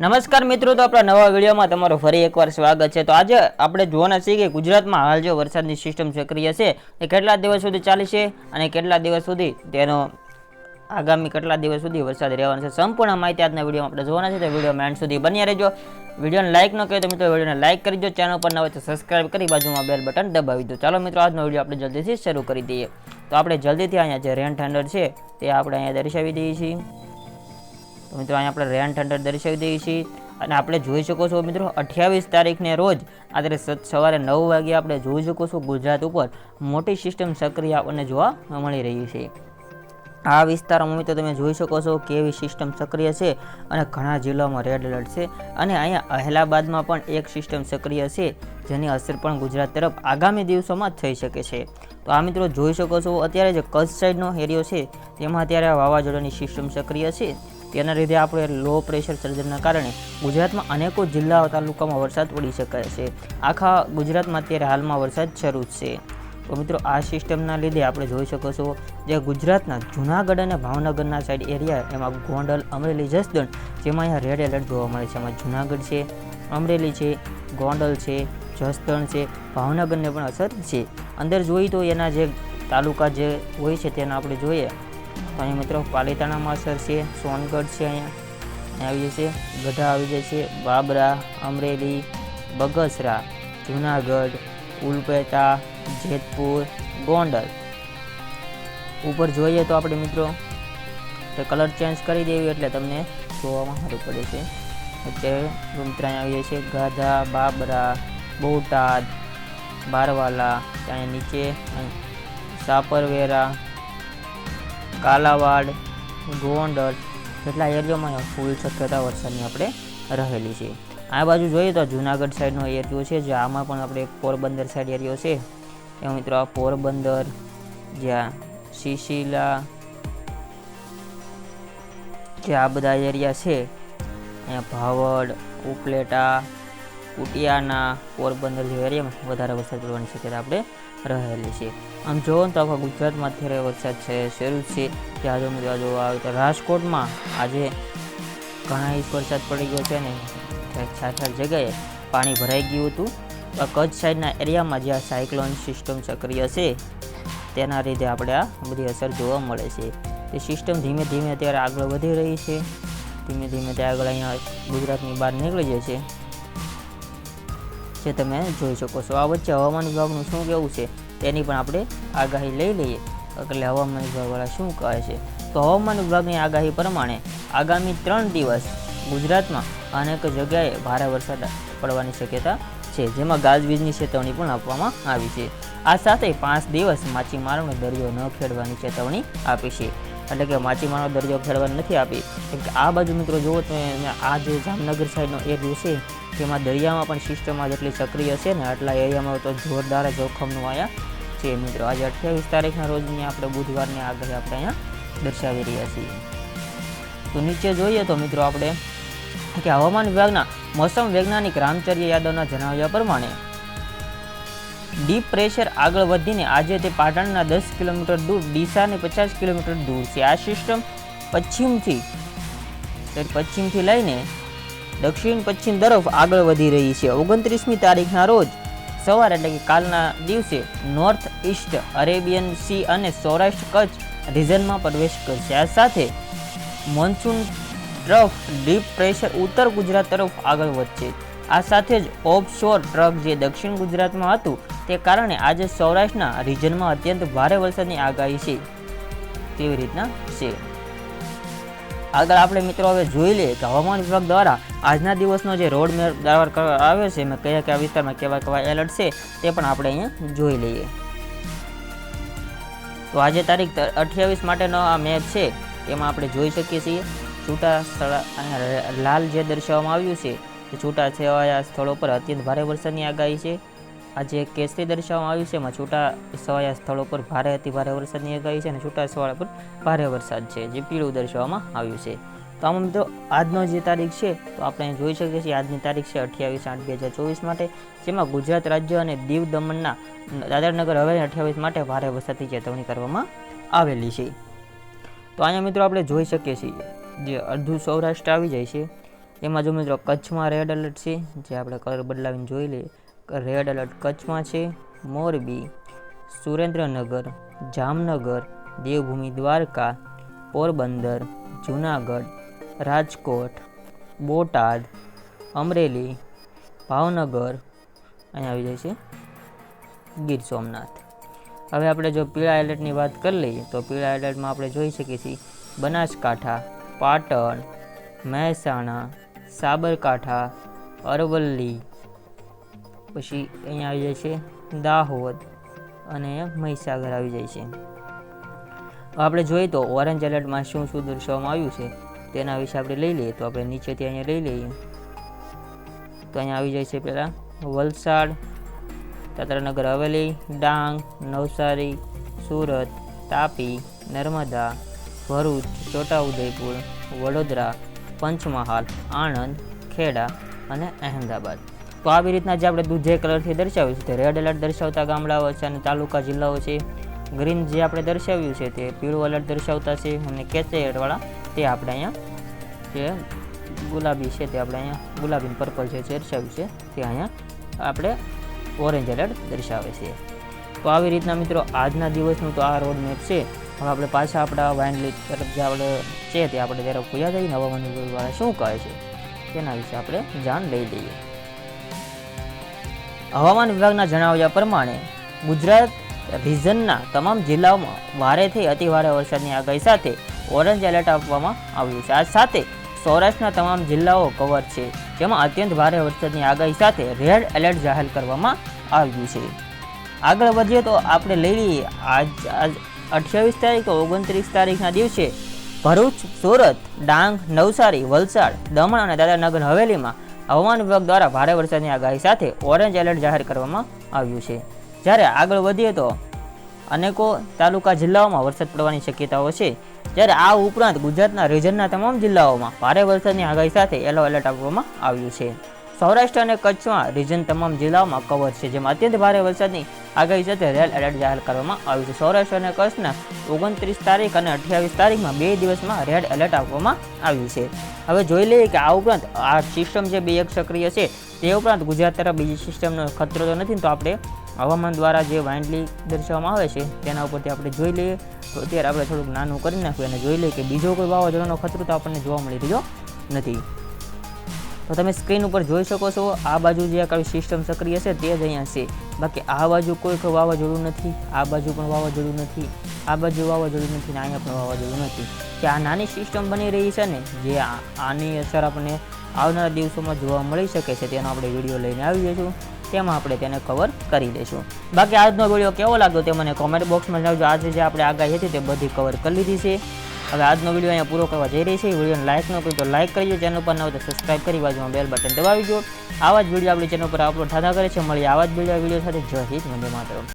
નમસ્કાર મિત્રો, તો આપણા નવા વિડીયોમાં તમારું ફરી એકવાર સ્વાગત છે। તો આજે આપણે જોવાના છીએ કે ગુજરાતમાં હાલ જો વરસાદની સિસ્ટમ સક્રિય છે એ કેટલા દિવસ સુધી ચાલશે અને કેટલા દિવસ સુધી તેનો આગામી કેટલા દિવસ સુધી વરસાદ રહેવાનો છે, સંપૂર્ણ માહિતી આજના વિડીયોમાં આપણે જોવાના છે। તો વિડીયોમાં એન્ડ સુધી બન્યા રહેજો। વિડીયોને લાઇક ન કર્યો તો મિત્રો વિડીયોને લાઇક કરી દો, ચેનલ પર ન હોય તો સબસ્ક્રાઇબ કરી બાજુમાં બેલ બટન દબાવી દો। ચાલો મિત્રો, આજનો વિડીયો આપણે જલ્દીથી શરૂ કરી દઈએ। તો આપણે જલ્દીથી અહીંયા જે રેન થંડર છે તે આપણે અહીંયા દર્શાવી દઈએ છીએ। તો મિત્રો અહીંયા આપણે રેન થંડર દર્શાવી દઈએ છીએ અને આપણે જોઈ શકો છો મિત્રો 28 તારીખને રોજ આજે સવારે 9 વાગે આપણે જોઈ શકો છો ગુજરાત ઉપર મોટી સિસ્ટમ સક્રિય આપણને જોવા મળી રહી છે। આ વિસ્તારમાં મિત્રો તમે જોઈ શકો છો કેવી સિસ્ટમ સક્રિય છે અને ઘણા જિલ્લાઓમાં રેડ એલર્ટ છે અને અહીંયા અહેલાબાદમાં પણ એક સિસ્ટમ સક્રિય છે જેની અસર પણ ગુજરાત તરફ આગામી દિવસોમાં થઈ શકે છે। તો આ મિત્રો જોઈ શકો છો અત્યારે જે કચ્છ સાઈડનો એરિયો છે તેમાં અત્યારે વાવાઝોડાની સિસ્ટમ સક્રિય છે। તેના લીધે આપણે લો પ્રેશર સર્જનના કારણે ગુજરાતમાં અનેકો જિલ્લાઓ તાલુકામાં વરસાદ પડી શકે છે। આખા ગુજરાતમાં અત્યારે હાલમાં વરસાદ શરૂ છે। તો મિત્રો આ સિસ્ટમના લીધે આપણે જોઈ શકો છો જે ગુજરાતના જૂનાગઢ અને ભાવનગરના સાઈડ એરિયા એમાં ગોંડલ, અમરેલી, જસદણ જેમાં અહીંયા રેડ એલર્ટ જોવા મળે છે। એમાં જૂનાગઢ છે, અમરેલી છે, ગોંડલ છે, જસદણ છે, ભાવનગરને પણ અસર છે। અંદર જોઈએ તો એના જે તાલુકા જે હોય છે તેના આપણે જોઈએ તો અહીંયા મિત્રો પાલીતાણામાં અસર છે, સોનગઢ છે, અહીંયા આવી જશે, ગઢા આવી જશે, બાબરા, અમરેલી, બગસરા, જૂનાગઢ, ઉલપેટા, જેતપુર, ગોંડલ ઉપર જોઈએ તો આપણે મિત્રો તે કલર ચેન્જ કરી દેવી એટલે તમને જોવામાં સારું પડે છે। અત્યારે મિત્રો અહીંયા આવીએ છીએ ગાધા, બાબરા, બોટાદ, બારવાલા, ત્યાં નીચે સાપરવેરા, કાલાવાડ, ગોંડલ જેટલા એરિયામાં ફૂલ શક્યતા વરસાદની આપણે રહેલી છે। આ બાજુ જોઈએ તો જૂનાગઢ સાઈડનો એરિયો છે જે આમાં પણ આપણે પોરબંદર સાઈડ એરિયો છે એમાં મિત્રો આ પોરબંદર, જ્યાં સિસિલા, જે આ બધા એરિયા છે અહીંયા ભાવડ, ઉપલેટા, કુટિયાના, પોરબંદર જેવા એરિયામાં વધારે વરસાદ પડવાની શક્યતા આપણે રહેલી છે। આમ જોવો ને તો આખા ગુજરાતમાં અત્યારે વરસાદ છે શરૂ છે। ત્યાં જો આવે તો રાજકોટમાં આજે ઘણા ઇંચ વરસાદ પડી ગયો છે ને 6 જગ્યાએ પાણી ભરાઈ ગયું હતું। તો કચ્છ સાઈડના એરિયામાં જ્યાં સાયક્લોન સિસ્ટમ સક્રિય છે તેના લીધે આપણે આ બધી અસર જોવા મળે છે। તે સિસ્ટમ ધીમે ધીમે અત્યારે આગળ વધી રહી છે, ધીમે ધીમે તે આગળ અહીંયા ગુજરાતની બહાર નીકળી જાય છે જે તમે જોઈ શકો છો। આ વચ્ચે હવામાન વિભાગનું શું કહેવું છે તેની પણ આપણે આગાહી લઈ લઈએ એટલે હવામાન વિભાગવાળા શું કહે છે। તો હવામાન વિભાગની આગાહી પ્રમાણે આગામી 3 દિવસ ગુજરાતમાં અનેક જગ્યાએ ભારે વરસાદ પડવાની શક્યતા છે જેમાં ગાજવીજની ચેતવણી પણ આપવામાં આવી છે। આ સાથે 5 દિવસ માછીમારોને દરિયો ન ખેડવાની ચેતવણી આપી છે, એટલે કે માછીમારો દરિયો ખેડવા નથી આપી કેમ કે આ બાજુ મિત્રો જુઓ તો આ જે જામનગર સાઈડનો એરિયો છે તેમાં દરિયામાં પણ સિસ્ટમમાં જેટલી સક્રિય છે ને આટલા એરિયામાં તો જોરદાર જોખમનું અહીંયા છે મિત્રો। આજે 28 તારીખના રોજની આપણે બુધવારની આગાહી આપણે અહીંયા દર્શાવી રહ્યા છીએ। તો નીચે જોઈએ તો મિત્રો આપણે કે હવામાન વિભાગના મોસમ વૈજ્ઞાનિક રામચર્ય યાદવના જણાવ્યા પ્રમાણે ડીપ પ્રેશર આગળ વધીને આજે તે પાટણના 10 કિલોમીટર દૂર, ડીસાને 50 કિલોમીટર દૂર છે। આ સિસ્ટમ પશ્ચિમથી લઈને દક્ષિણ પશ્ચિમ તરફ આગળ વધી રહી છે। 29મી તારીખના રોજ સવારે એટલે કે કાલના દિવસે નોર્થ ઈસ્ટ અરેબિયન સી અને સૌરાષ્ટ્ર કચ્છ રિજનમાં પ્રવેશ કરશે। આ સાથે મોન્સૂન ટ્રફ ડીપ પ્રેશર ઉત્તર ગુજરાત તરફ આગળ વધશે। આ સાથે જ ઓફશોર ટ્રક જે દક્ષિણ ગુજરાતમાં હતું તે કારણે આજે સૌરાષ્ટ્રના રિજનમાં અત્યંત ભારે વરસાદની આગાહી છે તેવી રીતના છે। આગળ આપણે મિત્રો હવે જોઈ લઈએ કે હવામાન વિભાગ દ્વારા આજના દિવસનો જે રોડ મેપ તૈયાર કરવામાં આવ્યો છે, મેં કયા વિસ્તારમાં કેવા એલર્ટ છે તે પણ આપણે અહીંયા જોઈ લઈએ। તો આજે તારીખ 28 માટેનો આ મેપ છે તેમાં આપણે જોઈ શકીએ છીએ છૂટા સ્થળ અહીંયા લાલ જે દર્શાવવામાં આવ્યું છે તે છૂટા છવાયા સ્થળો પર અત્યંત ભારે વરસાદની આગાહી છે। આજે કેસરી દર્શાવવામાં આવ્યું છે એમાં છૂટા છવાયા સ્થળો પર ભારે અતિ ભારે વરસાદની આગાહી છે અને છૂટા છવાયા પર ભારે વરસાદ છે જે પીળું દર્શાવવામાં આવ્યું છે। તો આમાં મિત્રો આજનો જે તારીખ છે તો આપણે જોઈ શકીએ છીએ આજની તારીખ છે 28/8/2024 માટે, જેમાં ગુજરાત રાજ્ય અને દીવ દમણના દાદરનગર હવેલી 28 માટે ભારે વરસાદની ચેતવણી કરવામાં આવેલી છે। તો અહીંયા મિત્રો આપણે જોઈ શકીએ છીએ જે અડધું સૌરાષ્ટ્ર આવી જાય છે એમાં જો મિત્રો કચ્છમાં રેડ એલર્ટ છે, જે આપણે કલર બદલાવીને જોઈ લઈએ. રેડ એલર્ટ કચ્છમાં છે. મોરબી, સુરેન્દ્રનગર, જામનગર, દેવભૂમિ દ્વારકા, પોરબંદર, જૂનાગઢ, રાજકોટ, બોટાદ, અમરેલી, ભાવનગર, અહીંયા આવી જાય છે ગીર સોમનાથ. હવે આપણે જો પીળા એલર્ટની વાત કરી લઈએ તો પીળા એલર્ટમાં આપણે જોઈ શકીએ છીએ બનાસકાંઠા, પાટણ, મહેસાણા, સાબરકાંઠા, અરવલ્લી, પછી અહીંયા આવી જાય છે દાહોદ અને મહીસાગર આવી જાય છે. આપણે જોઈએ તો ઓરેન્જ એલર્ટમાં શું શું દર્શાવવામાં આવ્યું છે તેના વિશે આપણે લઈ લઈએ. તો આપણે નીચેથી અહીંયા લઈ લઈએ તો અહીંયા આવી જાય છે પહેલાં વલસાડ, દાદરાનગર હવેલી, ડાંગ, નવસારી, સુરત, તાપી, નર્મદા, ભરૂચ, છોટાઉદેપુર, વડોદરા, પંચમહાલ, આણંદ, ખેડા અને અહેમદાબાદ. તો આવી રીતના જે આપણે જે કલરથી દર્શાવ્યું છે તે રેડ એલર્ટ દર્શાવતા ગામડાઓ છે અને તાલુકા જિલ્લાઓ છે. ગ્રીન જે આપણે દર્શાવ્યું છે તે પીળું એલર્ટ દર્શાવતા છે અને કેચેટવાળા તે આપણે અહીંયા જે ગુલાબી છે તે આપણે અહીંયા ગુલાબી પર્પલ જે દર્શાવ્યું છે તે અહીંયા આપણે ઓરેન્જ એલર્ટ દર્શાવે છે. તો આવી રીતના મિત્રો આજના દિવસનું તો આ રોડ મેપ છે. હવે આપણે પાછા આપણા વાઇનલી તરફ જે આપણે છે તે આપણે ત્યારે પૂજા થઈને હવામાન વિભાગવાળા શું કહે છે તેના વિશે આપણે જાણ લઈ લઈએ. હવામાન વિભાગના જણાવ્યા પ્રમાણે ગુજરાત રિજનના તમામ જિલ્લાઓમાં ભારેથી અતિભારે વરસાદની આગાહી સાથે ઓરેન્જ એલર્ટ આપવામાં આવ્યું છે. આ સાથે સૌરાષ્ટ્રના તમામ જિલ્લાઓ કવર છે, જેમાં અત્યંત ભારે વરસાદની આગાહી સાથે રેડ એલર્ટ જાહેર કરવામાં આવ્યું છે. આગળ વધીએ તો આપણે લઈ લઈએ આજ 28 તારીખ 29 તારીખના દિવસે ભરૂચ, સુરત, ડાંગ, નવસારી, વલસાડ, દમણ અને દાદરાનગર હવેલીમાં હવામાન વિભાગ દ્વારા ભારે વરસાદની આગાહી સાથે ઓરેન્જ એલર્ટ જાહેર કરવામાં આવ્યું છે. જ્યારે આગળ વધીએ તો અનેકો તાલુકા જિલ્લાઓમાં વરસાદ પડવાની શક્યતાઓ છે. જ્યારે આ ઉપરાંત ગુજરાતના રિજનના તમામ જિલ્લાઓમાં ભારે વરસાદની આગાહી સાથે યલો એલર્ટ આપવામાં આવ્યું છે. સૌરાષ્ટ્ર અને કચ્છમાં રિજન તમામ જિલ્લાઓમાં કવર છે, જેમાં અત્યંત ભારે વરસાદની આગાહી સાથે રેડ એલર્ટ જાહેર કરવામાં આવ્યું છે. સૌરાષ્ટ્ર અને કચ્છના 29 તારીખ અને 28 તારીખમાં 2 દિવસમાં રેડ એલર્ટ આપવામાં આવ્યું છે. હવે જોઈ લઈએ કે આ ઉપરાંત આ સિસ્ટમ જે બે એક સક્રિય છે તે ઉપરાંત ગુજરાત તરફ બીજી સિસ્ટમનો ખતરો તો નથી, તો આપણે હવામાન દ્વારા જે વાઇન્ડલી દર્શાવવામાં આવે છે તેના ઉપરથી આપણે જોઈ લઈએ. તો અત્યારે આપણે થોડુંક નાનું કરી નાખ્યું અને જોઈ લઈએ કે બીજો કોઈ વાવાઝોડાનો ખતરો તો આપણને જોવા મળી રહ્યો નથી. તો તમે સ્ક્રીન ઉપર જોઈ શકો છો આ બાજુ જે કઈ સિસ્ટમ સક્રિય છે તે જ અહીંયા છે. બાકી આ બાજુ કોઈ વાવાઝોડું નથી, આ બાજુ પણ વાવાઝોડું નથી, આ બાજુ વાવાઝોડું નથી ને અહીંયા પણ વાવાઝોડું નથી. કે આ નાની સિસ્ટમ બની રહી છે ને જે આની અસર આપણને આવનારા દિવસોમાં જોવા મળી શકે છે તેનો આપણે વિડીયો લઈને આવી જઈશું, તેમાં આપણે તેને કવર કરી દઈશું. બાકી આજનો વિડીયો કેવો લાગ્યો તે મને કોમેન્ટ બોક્સમાં જણાવજો. આજે જે આપણે આગાહી હતી તે બધી કવર કરી લીધી છે. હવે આજનો વિડીયો અહીંયા પૂરો કરવા જઈ રહી છે. વિડીયોને લાઇક ન કર્યું તો લાઇક કરજો, ચેનલ પર ન હોય તો સબસ્ક્રાઇબ કરી બાજુમાં બેલ બટન દબાવી દો. આવા જ વિડીયો આપણી ચેનલ પર અપલોડ થતા કરે છે. મળીએ આવા જ વિડીયો સાથે. જય હિન્દ, વંદે માતરમ.